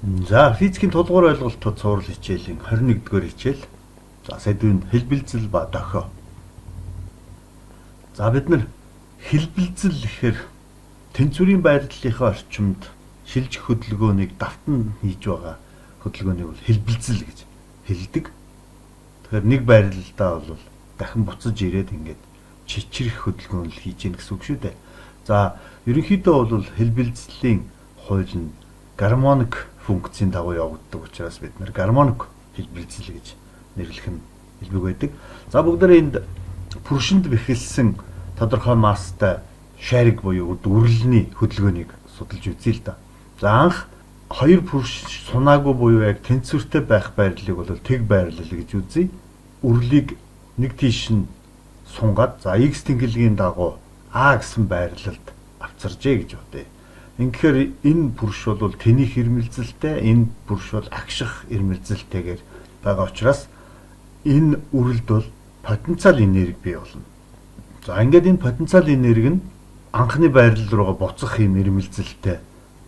За физикийн тулгуур ойлголтууд цуврал хичээлийн 21-р хичээл. За сэдвийн хэлбэлзэл ба дохио. За бид нар хэлбэлзэл гэхээр тэнцвэрийн байрлалынхаа орчимд шилжих хөдөлгөөнийг давтан хийж байгаа хөдөлгөөнийг бол хэлбэлзэл гэж хэлдэг. Тэгэхээр нэг байрлалдаа бол дахин буцаж ирээд ингээд чичрэх хөдөлгөөн л хийж гин гэсэн үг шүү дээ. За ерөнхийдөө бол хэлбэлзлийн хууль нь гармоник функцийн дагуу явагддаг учраас бид нэр гармоник хэлбэлзэл гэж нэрлэх нь хэлбэг байдаг. За бүгдээрээ энд пүршинд бэхэлсэн тодорхой масстай шариг буюу үрлэний хөдөлгөөнийг судалж үзье л да. За анх хоёр пүрш сунаагүй буюу яг тэнцвэртэй байх байрлалыг бол тэг байрлал гэж үзье. Үрлийг нэг тийш нь сунгаад за x тэнхилгийн дагуу а гэсэн байрлалд авчиржээ гэж бодъё. Ингэхээр энэ пүрш бол тэнийх ирмэлзэлтэй, энэ пүрш бол агших ирмэлзэлтэйгээр байгаа учраас энэ үрлд бол потенциал энерги бий болно. За ингээд энэ потенциал энерги нь анхны байрлал руугаа буцах юм ирмэлзэлтэй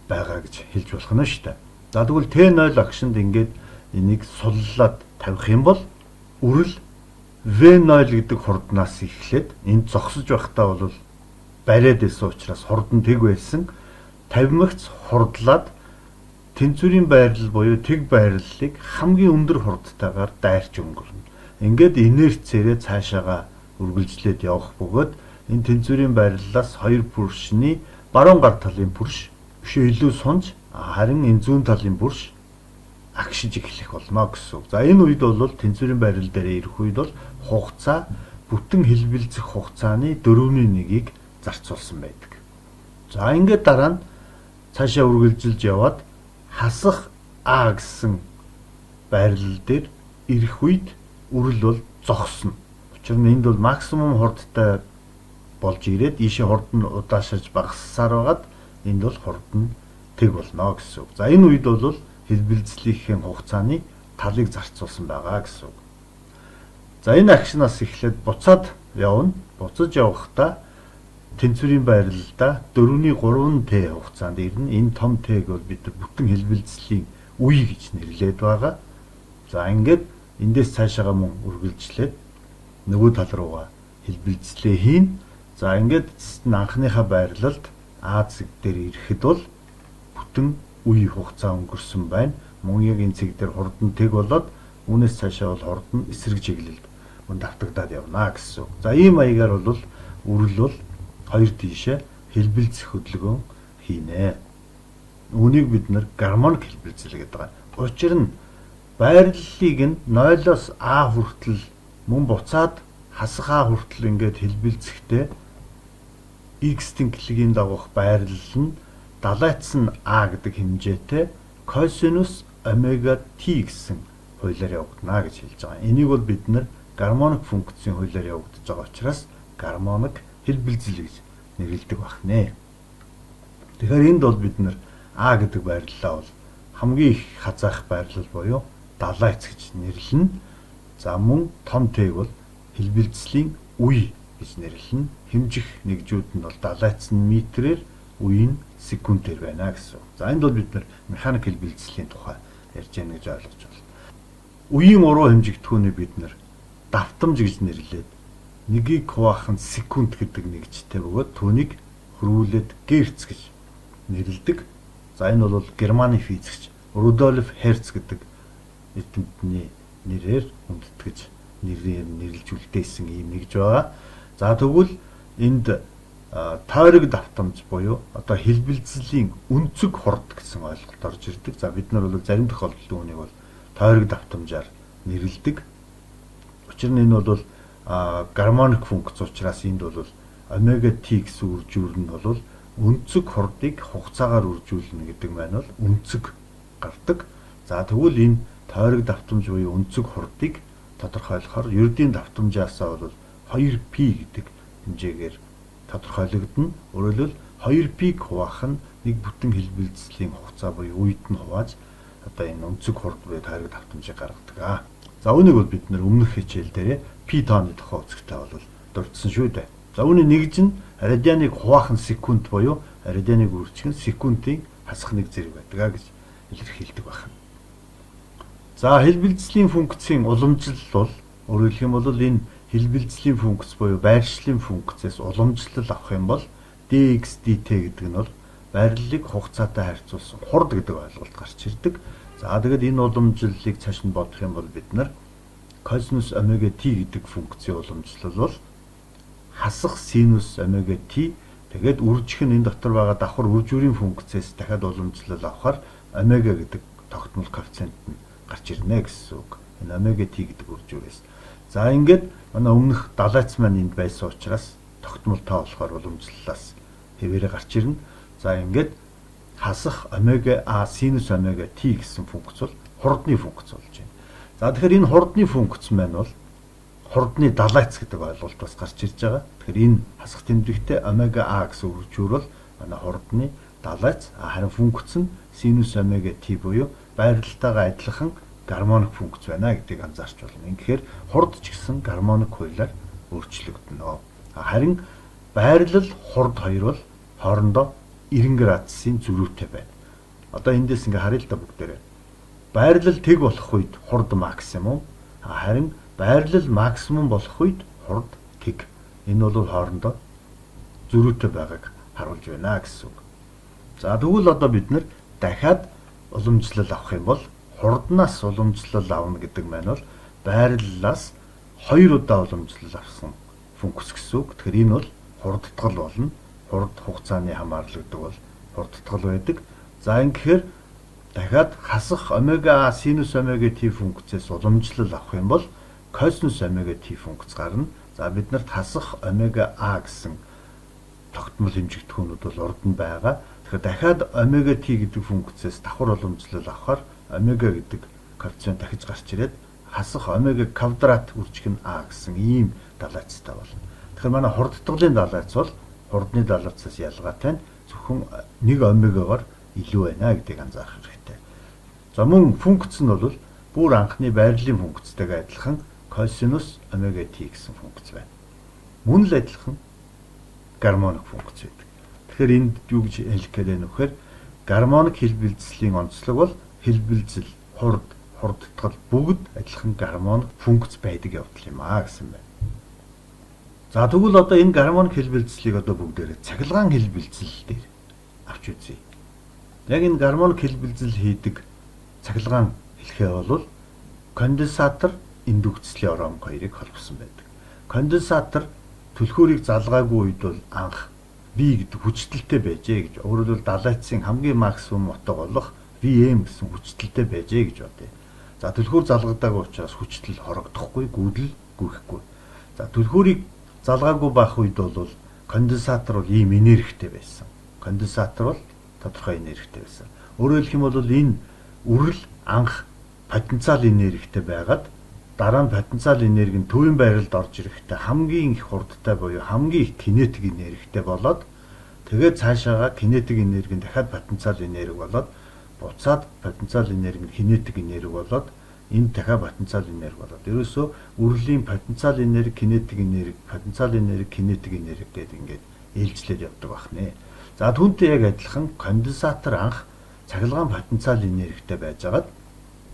байгаа гэж хэлж болох нь шүү дээ. За тэгвэл T0 агшинд ингээд энийг суллаад тавих юм бол үрэл V0 гэдэг хурднаас эхлээд энд зогсож байхдаа бол бариад байсан учраас хурдан тэг байсан 50 мэгц хурдлаад тэнцвэрийн байрлал буюу тэг байрлалыг хамгийн өндөр хурдтайгаар дайрч өнгөрнө. Ингээд инерцээрээ цаашаага үргэлжлээд явах бөгөөд энэ тэнцвэрийн байрлалаас хоёр пүршний баруун гар талын пүрш бишээ илүү сунж харин энэ зүүн талын пүрш агшиж эхлэх болно гэсэн үг. За энэ үед бол тэнцвэрийн байрлал дээр ирэх үед бол хугацаа бүтэн хэлбэлзэх хугацааны 4/1-ийг зарцуулсан байдаг. За ингээд дараа нь цаашаа үргэлжилж яваад хасах А гэсэн байрлал дээр ирэх үед үрэл бол зогсно. Учир нь энд бол максимум хурдтай болж ирээд ийшээ хурд нь удаашрж багассаар байгаад энд бол хурд нь тэг болно гэсэн үг. За энэ үед бол хэлбэлзлийнхээ хугацааны талыг зарцуулсан байгаа гэсэн үг. За энэ агшнаас эхлээд буцаад явна. Буцаж явахдаа тэнцвэрийн байрлалдаа 4/3T хугацаанд ирнэ. Энэ том T-г бол бид бүтэн хэлбэлзлийн үе гэж нэрлээд байгаа. За ингээд эндээс цаашаага мөн үргэлжлээд нөгөө тал руугаа хэлбэлзлээ хийн. За ингээд анхныхаа байрлалд А зэг дээр ирэхэд бол бүтэн үе хугацаа өнгөрсөн байна. Мөн яг энэ зэг дээр хурдан тэг болоод үүнээс цаашаа бол хурдан эсрэг чиглэлд мөн давтагдаад явна гэсэн үг. За ийм маягаар бол үрэл бол хоёр тийшээ хэлбэлзэх хөдөлгөөн хийнэ. Үүнийг бид нэр гармоник хэлбэлзэл гэдэг байгаа. Учир нь байрлалыг нь 0-оос А хүртэл мөн буцаад хасах А хүртэл ингээд хэлбэлзэхдээ X тэнхлэгийн дагуух байрлал нь далайцсан А гэдэг хэмжээтэй косинус омега T гэсэн хуулиар явагдана гэж хэлж байгаа. Энийг бол бид нэр гармоник функцийн хуулиар явагдаж байгаа учраас гармоник хэлбэлзэл гэж нэрлэдэг байна. Тэгэхээр энд бол бид нэр А гэдэг байрлалаа бол хамгийн их хазаах байрлал буюу далайц гэж нэрлэнэ. За мөн том T-г бол хэлбэлзлийн үе гэж нэрлэнэ. Хэмжих нэгжүүд нь бол далайц нь метрээр, үе нь секундээр байна гэсэн. За энд бол бид нэр механик хэлбэлзлийн тухай ярьж байна гэж ойлгож байна. Үеийн уруу хэмжигдэхүүнийг бид нэр давтамж гэж нэрлээд нэгийг хуваах нь секунд гэдэг нэгжтэй бөгөөд түүнийг хөрвүүлээд герц гэж нэрлэдэг. За энэ бол Германы физикч Рудольф Херц гэдэг эрдэмтний нэрээр хүндэтгэж нэрлэж үлдээсэн юм нэгж байгаа. За тэгвэл энд тойрог давтамж буюу одоо хэлбэлзлийн өнцөг хурд гэсэн ойлголт орж ирдэг. За бид нар бол зарим тохиолдолд үүнийг бол тойрог давтамжаар нэрлэдэг. Учир нь энэ бол гармоник функц учраас энд бол омега T гэсэн үржүүр нь бол өнцөг хурдыг хугацаагаар үржүүлнэ гэдэг маань бол өнцөг гардаг. За тэгвэл энэ тойрог давтамж буюу өнцөг хурдыг тодорхойлохоор ердийн давтамжаасаа бол 2π гэдэг хэмжээгээр тодорхойлогдно. Өөрөөр хэлбэл 2π-г хуваах нь нэг бүтэн хэлбэлзлийн хугацаа буюу үед нь хувааж одоо энэ өнцөг хурд буюу тойрог давтамжийг гаргадаг. За үүнийг бол бид нэр өмнөх хичээл дээр π тооны тухай үзэхдээ бол дурдсан шүү дээ. За үүний нэгж нь радианыг хуваах нь секунд буюу радианыг үржих нь секундын хасах нэг зэрэг байдаг гэж илэрхийлдэг байна. За хэлбэлзлийн функцийн уламжлал бол өөрөөр хэлэх юм бол энэ хэлбэлзлийн функц буюу байршлын функцээс уламжлал авах юм бол dx dt гэдэг нь бол байрлалыг хугацаатай харьцуулсан хурд гэдэг ойлголт гарч ирдэг. За тэгээд энэ уламжлалыг цааш нь бодох юм бол бид нар косинус омега t гэдэг функцийн уламжлал бол хасах синус омега t тэгээд үржих нь энэ дотор байгаа давхар үржүүрийн функцээс дахиад уламжлал авахаар омега гэдэг тогтмол коэффициент нь гарч ирнэ гэсэн үг. Энэ омега t гэдэг үржүүрээс. За ингээд манай өмнөх далайц маань энд байсан учраас тогтмол тоо болохоор уламжлалаас хэвээрээ гарч ирнэ. За ингээд хасах омега синус омега t гэсэн функц бол хурдны функц болж байна. За тэгэхээр энэ хурдны функц маань бол хурдны далайц гэдэг ойлголт бас гарч ирж байгаа. Тэгэхээр энэ хасах тэмдэгтээ омега гэсэн үржүүр бол манай хурдны далайц харин функц нь синус омега t буюу байралтайгаа адилхан гармоник функц байна гэдгийг анзаарч байна. Ингэхээр хурд ч гэсэн гармоник хуулиар өөрчлөгдөнө. Харин байрлал хурд хоёр бол хоорондоо 90 градусын зөрүүтэй байна. Одоо эндээс ингээ харъя л да бүгдээрээ. Байрлал тэг болох үед хурд максимум, харин байрлал максимум болох үед хурд тэг. Энэ бол хоорондоо зөрүүтэй байгааг харуулж байна гэсэн үг. За тэгвэл одоо бид нэр дахиад уламжлал авах юм бол хурднаас уламжлал авна гэдэг маань бол байрлалаас 2 удаа уламжлал авсан функц гэсэн үг. Тэгэхээр энэ бол хурдтгал болно. Хурд хугацааны хамаарлал гэдэг бол хурдтгал байдаг. За ингэхээр дахиад хасах омега синус омега t функцээс уламжлал авах юм бол косинус омега t функц гарна. За биднэрт хасах омега гэсэн тогтмол хэмжигдэхүүнүүд бол урд нь байгаа. Тэгэхээр дахиад омега t гэдэг функцээс давхар уламжлал авахаар омега гэдэг коэффициент дахиж гарч ирээд хасах омега квадрат үржих нь гэсэн ийм далайцтай болно. Тэгэхээр манай хурдтгалын далайц бол хурдны далайцаас ялгаатай нь зөвхөн 1 омегагаар илүү байна гэдгийг анзаарах хэрэгтэй. За мөн функц нь бол бүр анхны байрлалын функцтэйгээ адилхан косинус омега t гэсэн функц байна. Мөн л адилхан гармоник функц байдаг. Тэгэхээр энд юу гэж хэлэх гээд байна вэ гэхээр гармоник хэлбэлзлийн онцлог бол хэлбэлзэл, хурдтгал бүгд адилхан гармоник функц байдаг явдал юм гэсэн байна. За тэгвэл одоо энэ гармоник хэлбэлзлийг одоо бүгдээрээ цахилгаан хэлбэлзэл дээр авч үзье. Яг энэ гармоник хэлбэлзэл хийдэг цахилгаан хэлхээ бол конденсатор, индукцлийн оромг хоёрыг холбосон байдаг. Конденсатор түлхүүрийг залгаагүй үед бол анх V гэдэг хүчтэлтэй байжээ гэж. Өөрөөр хэлбэл далайцын хамгийн максимум утга болох Vm гэсэн хүчтэлтэй байжээ гэж бодъё. За түлхүүр залгагдаагүй учраас хүчтэл хорогдохгүй, гүйдэл гүйхгүй. За түлхүүрийг залгаагүй байх үед бол конденсатор бол ийм энергитэй байсан. Конденсатор бол тодорхой энергитэй байсан. Өөрөөр хэлэх юм бол энэ үрэл анх потенциал энергитэй байгаад дараа нь потенциал энерги нь төвийн байралд орж ирэхдээ хамгийн их хурдтай буюу хамгийн их кинетик энергитэй болоод тэгээд цаашаага кинетик энерги нь дахиад потенциал энерги болоод буцаад потенциал энерги нь кинетик энерги болоод энэ дахиад потенциал энерги болоод ерөөсөө үрлийн потенциал энерги, кинетик энерги, потенциал энерги, кинетик энерги гэдэг ингээд ээлжлээд явдаг байна. За түүнтэй яг адилхан конденсатор анх цахилгаан потенциал энергитэй байжгаад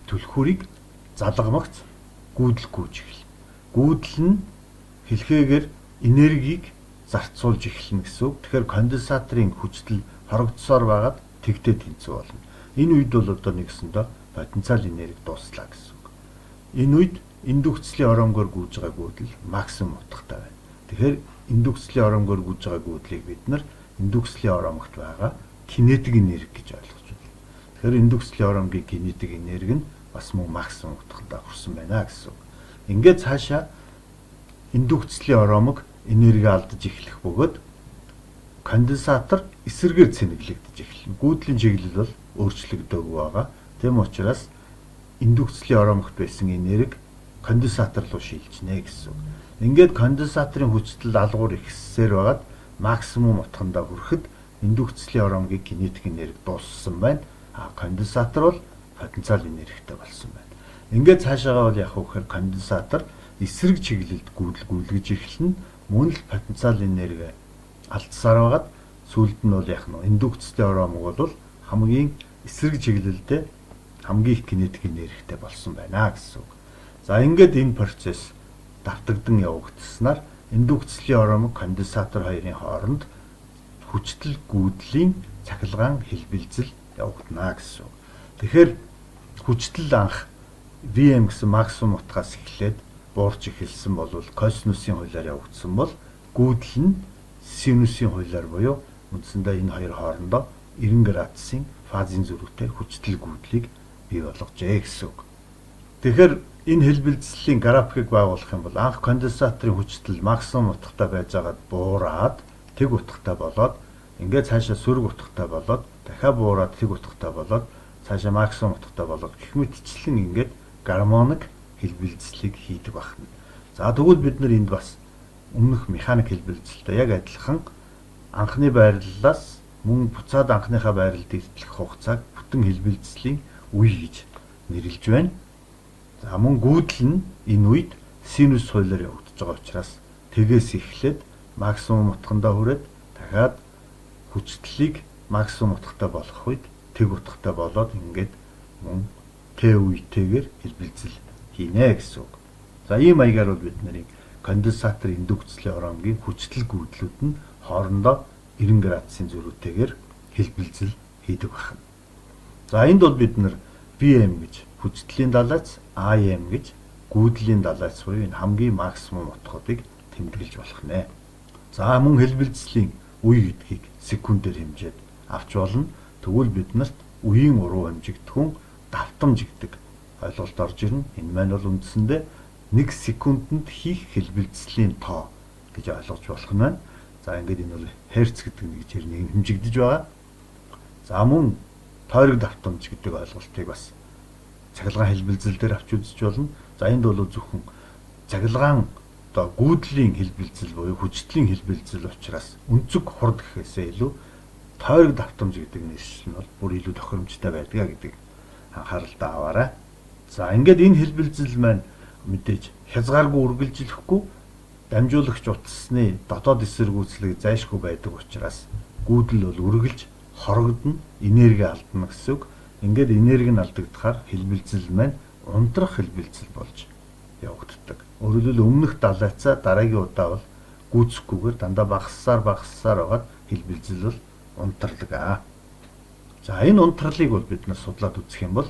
түлхүүрийг залгамагц гүйдэлгүйж эхэлнэ. Гүйдэл нь хэлхээгээр энергийг зарцуулж эхэлнэ гэсэн үг. Тэгэхээр конденсаторын хүчтэл хорогдсоор байгаад тэгтээ тэнцүү болно. Энэ үед бол одоо нэгсэндээ потенциал энерги дууслаа гэсэн үг. Энэ үед индукцлийн оромгоор гүйж байгаа гүйдэл максимум утгатай байна. Тэгэхээр индукцлийн оромгоор гүйж байгаа гүйдлийг бид нар индукцлийн оромгот байгаа кинетик энерги гэж ойлгож байна. Тэгэхээр индукцлийн оромгийн кинетик энерги нь бас мөн максимум утгатаа хүрсэн байна гэсэн үг. Ингээд цаашаа индукцлийн оромог энерги алдаж эхлэх бөгөөд конденсатор эсрэгээр цэнэглэгдэж эхэлнэ. Гүйдлийн чиглэл бол өөрчлөгдөөгүй байгаа. Тэм учраас индукцлийн оромогт байсан энерги конденсатор руу шилжнэ гэсэн үг. Ингээд конденсаторын хүчтэл алгуур ихсээр байгаад максимум утгандаа хүрэхэд индукцлийн оромгийн кинетик энерги дууссан байна. Конденсатор бол потенциал энергитэй болсон байна. Ингээд цаашаагаа бол яг хөөхөр конденсатор эсрэг чиглэлд гүйдэлгүйж эхэлнэ. Мөн л потенциал энерги алдсаар байгаад сүүлд нь бол яг нь индукцлийн оромог бол хамгийн эсрэг чиглэлдээ хамгийн их кинетик энергитэй болсон байна гэсэн үг. За ингээд энэ процесс давтагдан явагдсанаар индукцлийн оромог конденсатор хоёрын хооронд хүчтэл гүйдлийн цахилгаан хэлбэлзэл явагдана гэсэн үг. Тэгэхээр хүчтэл анх Vm гэсэн максимум утгаас эхлээд буурч эхэлсэн бол косинусын хуулиар явагдсан бол гүйдэл нь синусийн хуулиар буюу үндсэндээ энэ хоёр хоорондоо 90 градусын фазын зөрүүтэй хүчтэл гүйдлийг бий болгожээ гэсэн үг. Тэгэхээр энэ хэлбэлцлийн графикийг байгуулах юм бол анх конденсаторын хүчтэл максимум утгатай байж байгаад буураад тэг утгатай болоод ингээд цаашаа сөрөг утгатай болоод дахиад буураад тэг утгатай болоод цаашаа максимум утгатай болоод гэх мэтчлэн ингээд гармоник хэлбэлцлийг хийдэг байна. За тэгвэл бид нар энд бас өмнөх механик хэлбэлцэлтэй яг адилхан анхны байрлалаас мөн буцаад анхныхаа байралд ирэх хугацааг бүтэн хэлбэлцлийн үе гэж нэрлэж байна. За мөн гүйдэл нь энэ үед синус хуулиар явагдаж байгаа учраас тэгээс эхлээд максимум утгандаа хүрээд дахиад хүчтлийг максимум утгатай болох үед тэг утгатай болоод ингээд мөн Т үетэйгээр хэлбэлцэл хийнэ гэсэн үг. За ийм маягаар бол бид нарыг конденсатор индукцлийн оромгийн хүчтэл гүйдлүүд нь хоорондоо 90 градусын зөрүүтэйгээр хэлбэлцэл хийдэг байна. За энд бол бид нар Vm гэж хүчтлийн далайц, Im гэж гүйдлийн далайц буюу энэ хамгийн максимум утгуудыг тэмдэглэж болох нэ. За мөн хэлбэлцлийн үе гэдгийг секундээр хэмжээд авч болно. Тэгвэл биднэрт үеийн уруу хэмжигдэхүүн давтамж гэдэг ойлголт орж ирнэ. Энэ маань бол үндсэндээ 1 секундэд хийх хэлбэлцлийн тоо гэж ойлгож болох нь байна. За ингээд энэ бол херц гэдэг нэг чирнийг хэмжигдэж байгаа. За мөн тойрог давтамж гэдэг ойлголтыг бас цахилгаан хэлбэлзэл дээр авч үзэж болно. За энд бол зөвхөн цахилгаан одоо гүйдлийн хэлбэлзэл буюу хүчтлийн хэлбэлзэл учраас өнцөг хурд гэхээсээ илүү тойрог давтамж гэдэг нэршил нь бол бүр илүү тохиромжтой байдгаа гэдэг анхааралтай аваарай. За ингээд энэ хэлбэлзэл маань мэдээж хязгааргүй үргэлжлэхгүй дамжуулагч утасны дотоод эсэргүүцлийг зайлшгүй байдаг учраас гүйдэл бол үргэлж хорогдно, энерги алдна гэсэн үг. Ингээд энерги нь алдагдахаар хэлбэлзэл маань унтрах хэлбэлзэл болж явагддаг. Өөрөөр хэлбэл өмнөх далайцаа дараагийн удаа бол гүйцэхгүйгээр дандаа багассаар байгаад хэлбэлзэл бол унтардаг. За энэ унтралыг бол бид нар судлаад үзэх юм бол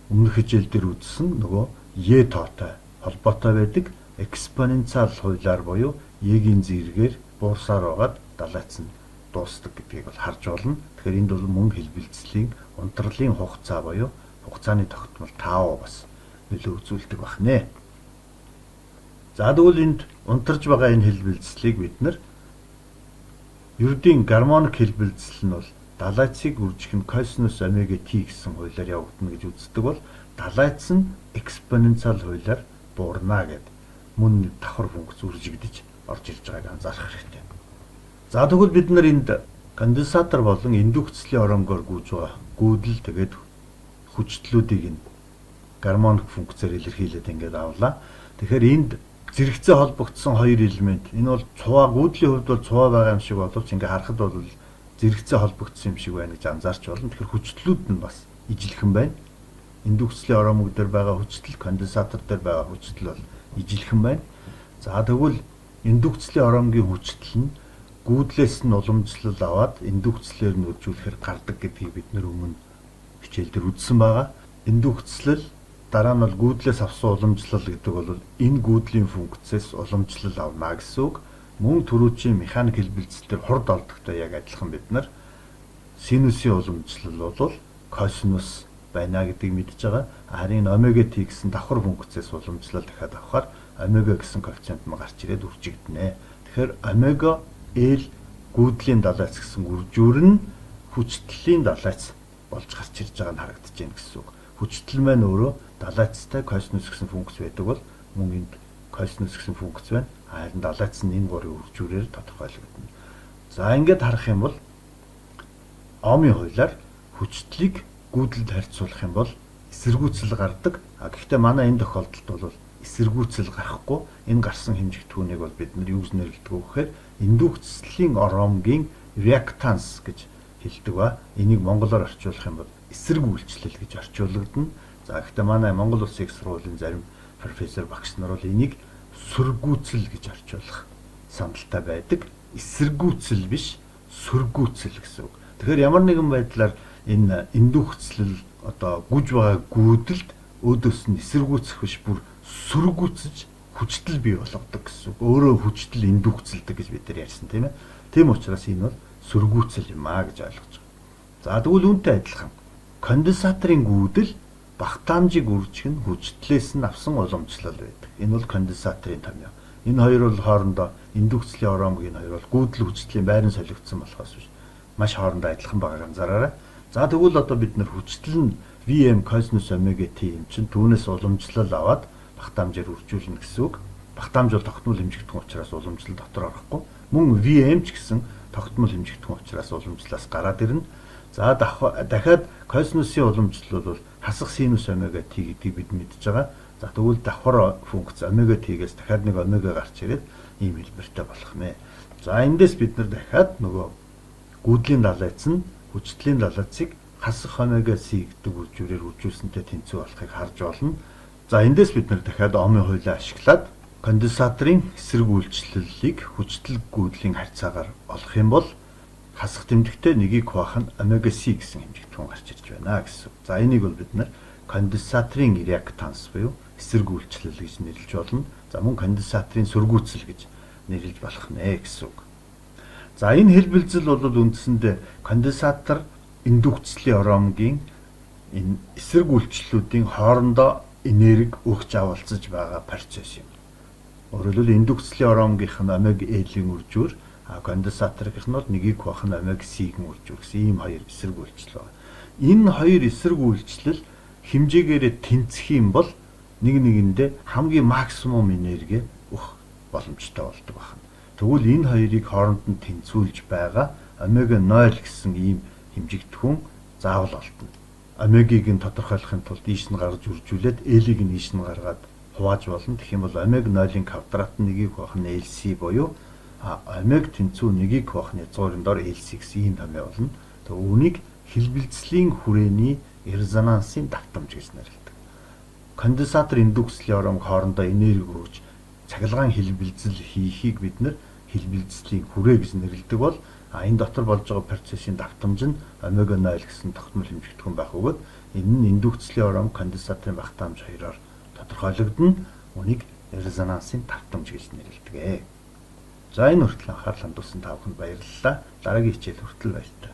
өмнөх хичээл дээр үзсэн нөгөө Е тоотой холбоотой байдаг экспоненциал хуулиар буюу Е-ийн зэрэгээр буурсаар байгаад далайц нь дуусдаг гэдгийг бол харж болно. Тэгэхээр энд бол мөн хэлбэлцлийн унтралын хугацаа буюу хугацааны тогтмол тав бас нөлөө үзүүлдэг байна. За тэгвэл энд унтарч байгаа энэ хэлбэлцлийг бид нар ердийн гармоник хэлбэлцэл нь бол далайцыг үржих нь косинус омега t гэсэн хуулиар явагдана гэж үздэг бол далайц нь экспоненциал хуулиар буурна гэд мөн давхар функц үржигдэж орж ирж байгааг анзаарах хэрэгтэй. За тэгвэл бид нар энд конденсатор болон индукцлийн оромгоор гүйж байгаа гүйдэл тэгээд хүчтлүүдийг нь гармоник функцээр илэрхийлээд ингээд авлаа. Тэгэхээр энд зэрэгцээ холбогдсон хоёр элемент. Энэ бол цуваа гүйдлийн хувьд бол цуваа байгаа юм шиг боловч ингээд харахад бол зэрэгцээ холбогдсон юм шиг байна гэж анзаарч болно. Тэгэхээр хүчтлүүд нь бас ижилхэн байна. Индукцлийн оромог дээр байгаа хүчтэл, конденсатор дээр байгаа хүчтэл бол ижилхэн байна. За тэгвэл индукцлийн оромгийн хүчтэл нь гүйдлээс нь уламжлал аваад индукцлээр нь үржүүлэхээр гардаг гэдгийг бид нэр өмнө хичээл дээр үзсэн байгаа. Индукцлэл дараа нь бол гүйдлээс авсан уламжлал гэдэг бол энэ гүйдлийн функцээс уламжлал авна гэсэн үг. Мөн түрүүчийн механик хэлбэлцэлээр хурд олдохтой яг адилхан бид нар синусийн уламжлал бол косинус байна гэдгийг мэдж байгаа. Харин омега t гэсэн давхар функцээс уламжлал дахиад авахаар омега гэсэн коэффициент нь гарч ирээд үржигдэнэ. Тэгэхээр омега L гүйдлийн далайц гэсэн үржүүр нь хүчтлийн далайц болж гарч ирж байгаа нь харагдаж байна гэсэн үг. Хүчтэл маань өөрөө далайцтай косинус гэсэн функц байдаг бол мөн энд косинус гэсэн функц байна. Харин далайц нь энэ гурван үржүүрээр тодорхойлогдно. За ингээд харах юм бол Омын хуулиар хүчтлийг гүйдэлд харьцуулах юм бол эсэргүүцэл гардаг. Гэхдээ манай энэ тохиолдолд бол эсэргүүцэл гарахгүй. Энэ гарсан хэмжигдэхүүнийг бол бид нар юу гэж нэрлэдэг вэ гэхээр индукцлийн оромгийн реактанс гэж хэлдэг ба энийг монголоор орчуулах юм бол эсрэг үйлчлэл гэж орчуулагдана. За гэхдээ манай Монгол Улсын их сургуулийн зарим профессор багш нар бол энийг сүргүүцэл гэж орчуулах сандалтай байдаг. Эсэргүүцэл биш, сүргүүцэл гэсэн үг. Тэгэхээр ямар нэгэн байдлаар энэ эндүхцлэл одоо гүж байгаа гүйдэлд өөдөөс нь эсэргүүцэх биш бүр сүргүүцэж хүчтэл бий болгодог гэсэн үг. Өөрөө хүчтэл эндүхцэлдэг гэж бид нар ярьсан тийм ээ. Тийм учраас энэ бол сүргүүцэл юм аа гэж ойлгож байгаа. За тэгвэл үүнтэй адилхан конденсаторын гүйдэл багтаамжийг үржих нь хүчтлээс нь авсан уламжлал байдаг. Энэ бол конденсаторын томьёо. Энэ хоёр бол хоорондоо индукцлийн оромгийн хоёр бол гүйдэл хүчтлийн байран солигдсон болохоос биш маш хоорондоо адилхан байгааг анзаараарай. За тэгвэл одоо бид нэр хүчтэл нь Vm cosine omega t юм чинь түүнээс уламжлал аваад багтаамжаар үржүүлнэ гэсэн үг. Багтаамж бол тогтмол хэмжигдэх учраас уламжлал дотор орохгүй. Мөн Vm ч гэсэн тогтмол хэмжигдэх учраас уламжлалаас гараад ирнэ. За дахиад косинусын уламжлал бол хасах синус омега t гэдгийг бид мэдж байгаа. За тэгвэл давхар функц омега t-гээс дахиад нэг омега гарч ирээд ийм хэлбэртэй болох нэ. За эндээс бид нар дахиад нөгөө гүйдлийн далайц нь хүчтлийн далайцыг хасах омега c гэдэг үржүүрээр үржүүлсэнтэй тэнцүү болохыг харж болно. За эндээс бид нар дахиад омын хуулийг ашиглаад конденсаторын эсрэг үйлчлэлийг хүчтэл гүйдлийн харьцаагаар олох юм бол хасах тэмдэгтээ нэгийг хуваах нь омега c гэсэн хэмжигдэхүүн гарч ирж байна гэсэн. За энийг бол бид нар конденсаторын реактанс буюу эсрэг үйлчлэл гэж нэрлэж болно. За мөн конденсаторын сүргүүцэл гэж нэрлэж болох нэ гэсэн үг. За энэ хэлбэлзэл бол үндсэндээ конденсатор индукцлийн оромгийн энэ эсрэг үйлчлэлүүдийн хоорондоо энерги өгч авалцаж байгаа процесс юм. Өөрөөр хэлбэл индукцлийн оромгийнх нь омега L-ийн үржүүр, конденсаторынх нь бол нэгийг хуваах нь омега C-ийн үржүүр гэсэн ийм хоёр эсрэг үйлчлэл байна. Энэ хоёр эсрэг үйлчлэл хэмжээгээрээ тэнцэх юм бол нэг нэгэндээ хамгийн максимум энерги өгөх боломжтой болдог байна. Тэгвэл энэ хоёрыг хооронд нь тэнцвүүлж байгаа омега 0 гэсэн ийм хэмжигдэхүүн заавал олдно. Омегийг нь тодорхойлохын тулд ийш нь гаргаж үржүүлээд L-ийг нь ийш нь гаргаад хувааж болно. Тэгэх юм бол омега 0-ийн квадрат нь нэгийг хуваах нь LC буюу омега тэнцүү нэгийг хуваах нь язгуурын дор LC гэсэн ийм томьёо болно. Тэгээ үүнийг хэлбэлцлийн хүрээний резонансын давтамж гэж нэрлэдэг. Конденсатор индукцлийн оромг хоорондоо энерги өгж цахилгаан хэлбэлцэл хийхийг бид нэр хэлбэлцлийн хүрээ гэж нэрлэдэг бол энэ дотор болж байгаа процессын давтамж нь омега 0 гэсэн тогтмол хэмжигдэхүүн байх бөгөөд энэ нь индукцлийн оромг конденсаторын багтаамж хоёроор тодорхойлогдно. Үнийг резонансын давтамж гэж нэрлэдэг. За энэ хүртэл анхаарал хандуулсан та бүхэнд баярлалаа. Дараагийн хичээл хүртэл баярлалаа.